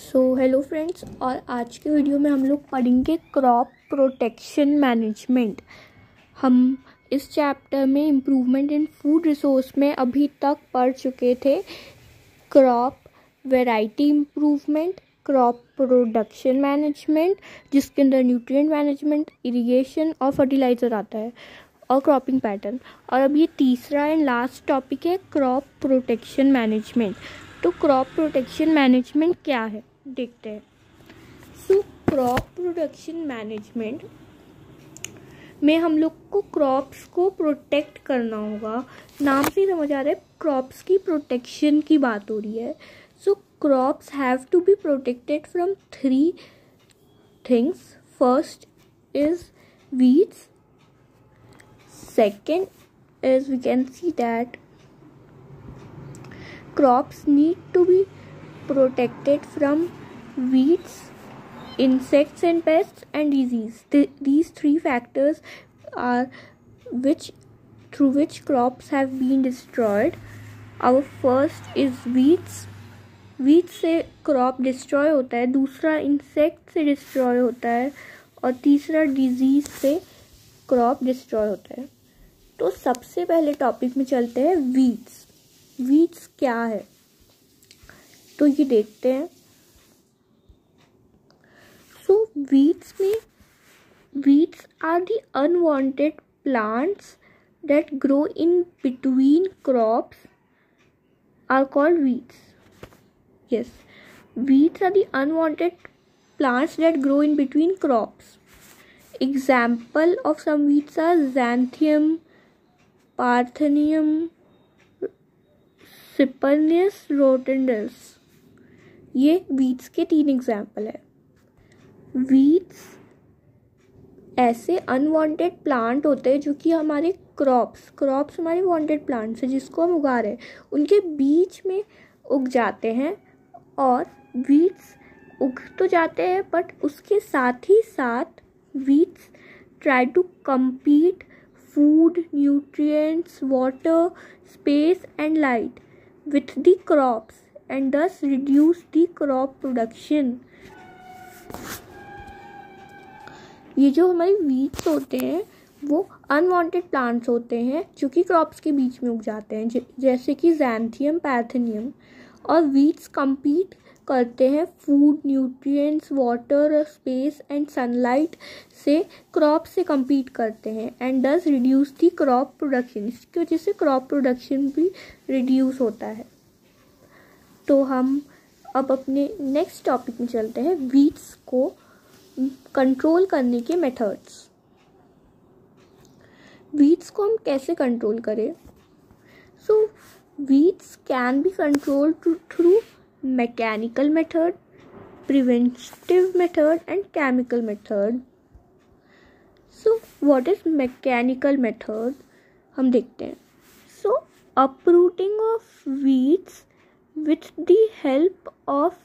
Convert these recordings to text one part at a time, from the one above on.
Hello friends, और आज के वीडियो में हम लोग पढ़ेंगे क्रॉप प्रोटेक्शन मैनेजमेंट। हम इस चैप्टर में इम्प्रूवमेंट इन फूड रिसोर्स में अभी तक पढ़ चुके थे crop variety improvement, crop production management, जिसके अंदर न्यूट्रिएंट मैनेजमेंट, इरिगेशन और फर्टिलाइज़र आता है, और क्रॉपिंग पैटर्न। और अब ये तीसरा एंड लास्ट टॉपिक है क्रॉप प्रोटेक्शन मैनेजमेंट। तो क्रॉप प्रोटेक्शन मैनेजमेंट क्या है देखते हैं। क्रॉप प्रोटेक्शन मैनेजमेंट में हम लोग को क्रॉप्स को प्रोटेक्ट करना होगा। नाम से ही समझ आ रहा है क्रॉप्स की प्रोटेक्शन की बात हो रही है। Crops have to be protected from 3 things. First is weeds. Second is we can see that crops need to be protected from weeds, insects and pests and disease. These 3 factors are through which crops have been destroyed. Our first is weeds. Weeds से crop destroy होता है, दूसरा insect से destroy होता है, और तीसरा disease से क्रॉप डिस्ट्रॉय होता है। तो सबसे पहले टॉपिक में चलते हैं वीड्स। वीड्स क्या है तो ये देखते हैं। Weeds are the unwanted plants that grow in between crops are called weeds. Yes, weeds are the unwanted plants that grow in between crops. Example of some weeds are xanthium, parthenium, cyperus rotundus. ये weeds के 3 example है। weeds ऐसे unwanted plant होते हैं जो कि हमारे crops हमारे वांटेड प्लांट्स हैं जिसको हम उगा रहे हैं, उनके बीच में उग जाते हैं। और वीड्स उग तो जाते हैं बट उसके साथ ही साथ weeds try to compete food, nutrients, water, space and light with the crops and thus reduce the crop production. ये जो हमारे वीड्स होते हैं वो अनवांटेड प्लांट्स होते हैं जो कि क्रॉप्स के बीच में उग जाते हैं, जैसे कि xanthium, parthenium। और वीड्स compete करते हैं food, nutrients, water, space and sunlight से, क्रॉप से compete करते हैं and thus reduce the crop production. इसकी वजह से क्रॉप प्रोडक्शन भी रिड्यूस होता है। तो हम अब अपने नेक्स्ट टॉपिक में चलते हैं, वीड्स को कंट्रोल करने के मेथड्स। वीड्स को हम कैसे कंट्रोल करें? Weeds can be controlled through mechanical method, preventive method and chemical method. What is mechanical method? हम देखते हैं। Uprooting of weeds with the help of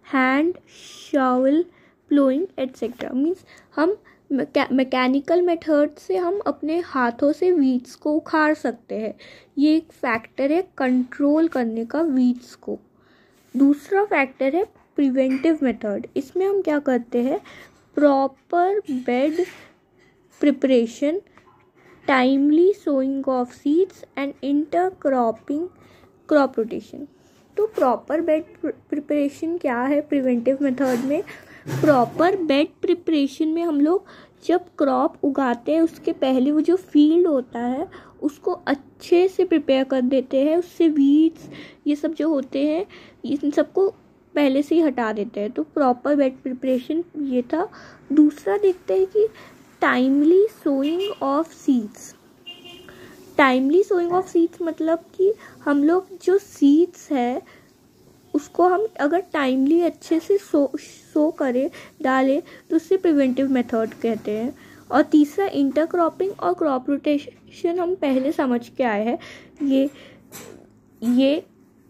hand, shovel, plowing etc. means हम mechanical method से हम अपने हाथों से वीड्स को उखाड़ सकते हैं। ये एक फैक्टर है कंट्रोल करने का वीड्स को। दूसरा फैक्टर है प्रिवेंटिव मेथड। इसमें हम क्या करते हैं, proper bed preparation, timely sowing of seeds and intercropping, crop rotation. तो प्रॉपर बेड प्रिपरेशन क्या है प्रिवेंटिव मेथड में? प्रॉपर बेड प्रिपरेशन में हम लोग जब क्रॉप उगाते हैं उसके पहले वो जो फील्ड होता है उसको अच्छे से प्रिपेयर कर देते हैं, उससे वीड्स ये सब जो होते हैं इन सबको पहले से ही हटा देते हैं। तो प्रॉपर बेड प्रिपरेशन ये था। दूसरा देखते हैं कि timely sowing of seeds. Timely sowing of seeds मतलब कि हम लोग जो सीड्स है उसको हम अगर टाइमली अच्छे से सो करें, डालें, तो उससे प्रिवेंटिव मेथड कहते हैं। और तीसरा इंटरक्रॉपिंग और क्रॉप रोटेशन हम पहले समझ के आए हैं, ये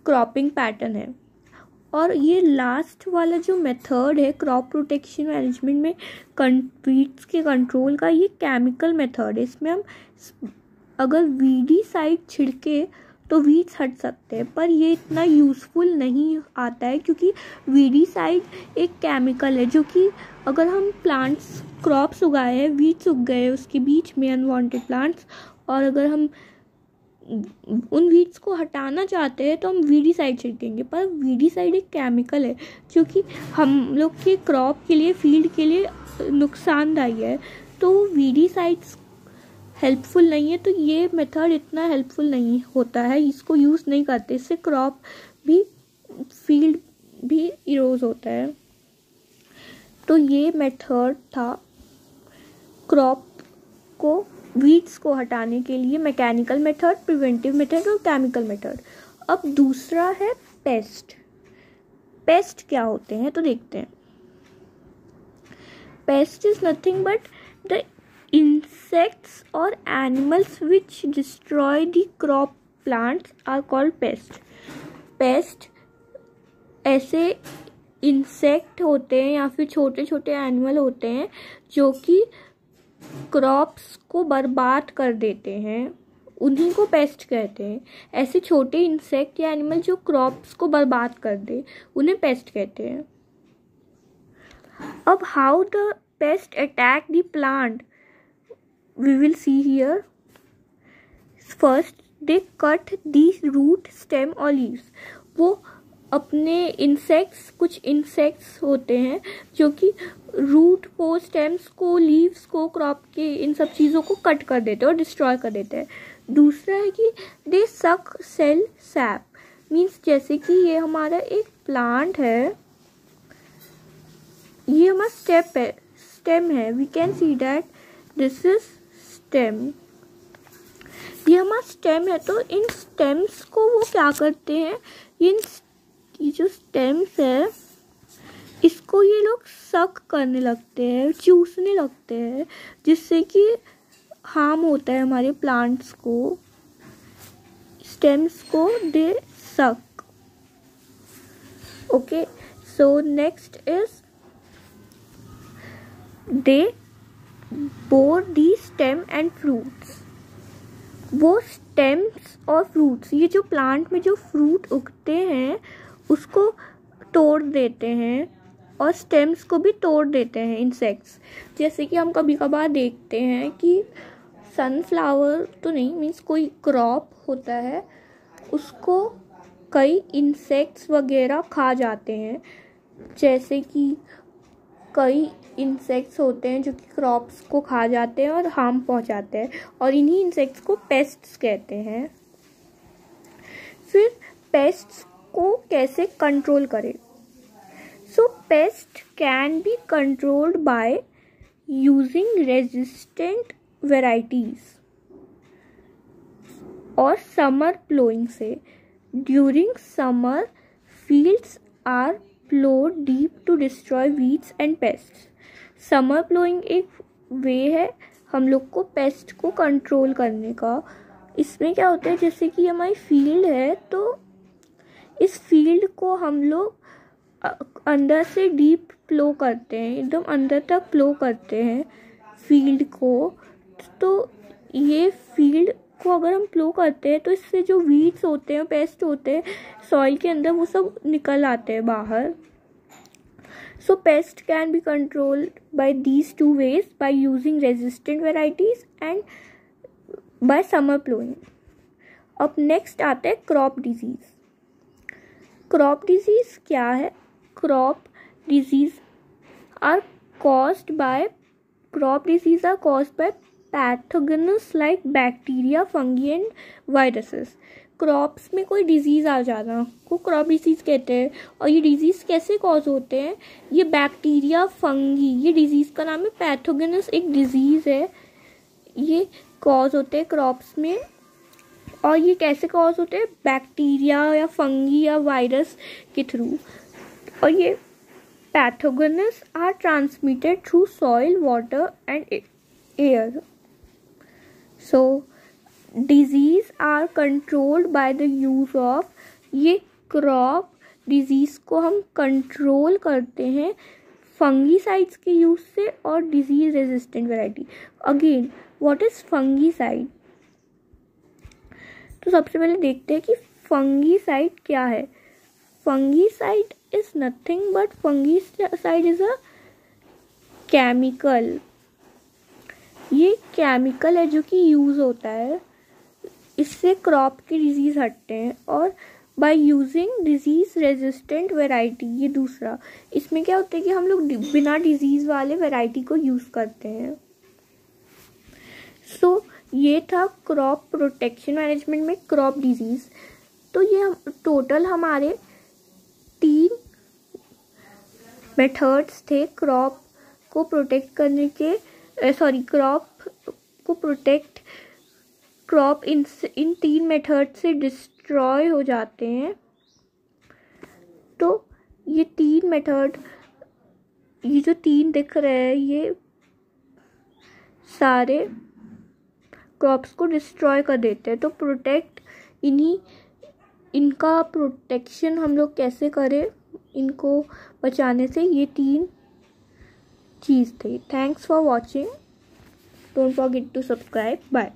क्रॉपिंग पैटर्न है। और ये लास्ट वाला जो मेथड है क्रॉप प्रोटेक्शन मैनेजमेंट में वीड्स के कंट्रोल का, ये केमिकल मेथड है। इसमें हम अगर वीडीसाइड छिड़के तो वीड्स हट सकते हैं, पर ये इतना यूज़फुल नहीं आता है क्योंकि वीडीसाइड एक केमिकल है जो कि अगर हम प्लांट्स क्रॉप्स उगाए हैं, वीड्स उग गए उसके बीच में अनवांटेड प्लांट्स, और अगर हम उन वीड्स को हटाना चाहते हैं तो हम वीडीसाइड छिड़केंगे, पर वीडीसाइड एक केमिकल है जो कि हम लोग के क्रॉप के लिए, फील्ड के लिए नुकसानदायी है, तो वीडीसाइड्स हेल्पफुल नहीं है। तो ये मेथड इतना हेल्पफुल नहीं होता है, इसको यूज़ नहीं करते, इससे क्रॉप भी, फील्ड भी इरोज होता है। तो ये मेथड था क्रॉप को, वीड्स को हटाने के लिए, मैकेनिकल मेथड, प्रिवेंटिव मेथड और केमिकल मेथड। अब दूसरा है पेस्ट। पेस्ट क्या होते हैं तो देखते हैं। Paste is nothing but the insects or animals which destroy the crop plants are called pest. Pest ऐसे इंसेक्ट होते हैं या फिर छोटे छोटे एनिमल होते हैं जो कि क्रॉप्स को बर्बाद कर देते हैं, उन्हीं को पेस्ट कहते हैं। ऐसे छोटे इंसेक्ट या एनिमल जो क्रॉप्स को बर्बाद कर दे उन्हें पेस्ट कहते हैं। अब how the paste attack the plant we will see here. First they cut the root, stem or leaves. वो अपने इंसेक्ट्स, कुछ इंसेक्ट्स होते हैं जो कि रूट को, स्टेम्स को, लीव्स को, क्रॉप के इन सब चीज़ों को कट कर देते हैं और डिस्ट्रॉय कर देते हैं। दूसरा है कि दे सक सेल सैप, मीन्स जैसे कि ये हमारा एक प्लांट है, ये हमारा स्टेम है, we can see that this is stem, ये हमारा स्टेम है। तो इन स्टेम्स को वो क्या करते हैं, ये जो स्टेम्स है इसको ये लोग सक करने लगते हैं, चूसने लगते हैं, जिससे कि हार्म होता है हमारे प्लांट्स को, स्टेम्स को दे सक। Okay, so next is they bore the stem and fruits. वो स्टेम्स और फ्रूट्स, ये जो प्लांट में जो फ्रूट उगते हैं उसको तोड़ देते हैं और स्टेम्स को भी तोड़ देते हैं इंसेक्ट्स। जैसे कि हम कभी कभार देखते हैं कि सनफ्लावर तो नहीं, मीन्स कोई क्रॉप होता है उसको कई इंसेक्ट्स वगैरह खा जाते हैं। जैसे कि कई इंसेक्ट्स होते हैं जो कि क्रॉप्स को खा जाते हैं और हार्म पहुंचाते हैं, और इन्हीं इंसेक्ट्स को पेस्ट्स कहते हैं। फिर पेस्ट्स को कैसे कंट्रोल करें? So pest can be controlled by using resistant varieties और समर प्लोइंग से। During summer fields are ploughed deep to destroy weeds and pests. Summer ploughing एक वे है हम लोग को पेस्ट को कंट्रोल करने का। इसमें क्या होता है, जैसे कि हमारी फील्ड है तो इस फील्ड को हम लोग अंदर से डीप प्लो करते हैं, एकदम अंदर तक प्लो करते हैं फील्ड को। तो ये फील्ड को अगर हम प्लो करते हैं तो इससे जो वीड्स होते हैं, पेस्ट होते हैं सॉइल के अंदर, वो सब निकल आते हैं बाहर। So pest can be controlled by these two ways, by using resistant varieties and by summer ploughing. अब नेक्स्ट आता है क्रॉप डिजीज। क्रॉप डिजीज क्या है? Crop disease are caused by pathogens like bacteria, fungi and viruses. Crops में कोई disease आ जाना को crop disease कहते हैं। और ये डिजीज कैसे कॉज होते हैं? ये बैक्टीरिया, फंगी, ये डिजीज का नाम है पैथोजेन्स, एक डिजीज है, ये कॉज होते हैं क्रॉप्स में। और ये कैसे कॉज होते हैं? बैक्टीरिया या फंगी या वायरस के थ्रू। और ये pathogens are transmitted through soil, water and air. So disease are controlled by the use of, ये क्रॉप डिजीज को हम कंट्रोल करते हैं फंगीसाइड्स के यूज से और disease resistant variety. Again what is fungicide? तो सबसे पहले देखते हैं कि फंगीसाइड क्या है। Fungicide is nothing but fungicide is a chemical. ये केमिकल है जो कि यूज होता है, इससे क्रॉप के डिजीज हटते हैं। और by using disease resistant variety, ये दूसरा, इसमें क्या होता है कि हम लोग बिना डिजीज वाले वेराइटी को यूज करते हैं। सो ये था क्रॉप प्रोटेक्शन मैनेजमेंट में क्रॉप डिजीज। तो ये टोटल हमारे 3 मेथड्स थे क्रॉप को प्रोटेक्ट करने के, क्रॉप को प्रोटेक्ट, क्रॉप इन 3 मेथड से डिस्ट्रॉय हो जाते हैं। तो ये 3 मेथड, ये जो 3 दिख रहे हैं, ये सारे क्रॉप्स को डिस्ट्रॉय कर देते हैं। तो इनका प्रोटेक्शन हम लोग कैसे करें इनको बचाने से, ये 3 चीज़ थे। Thanks for watching, don't forget to subscribe, bye.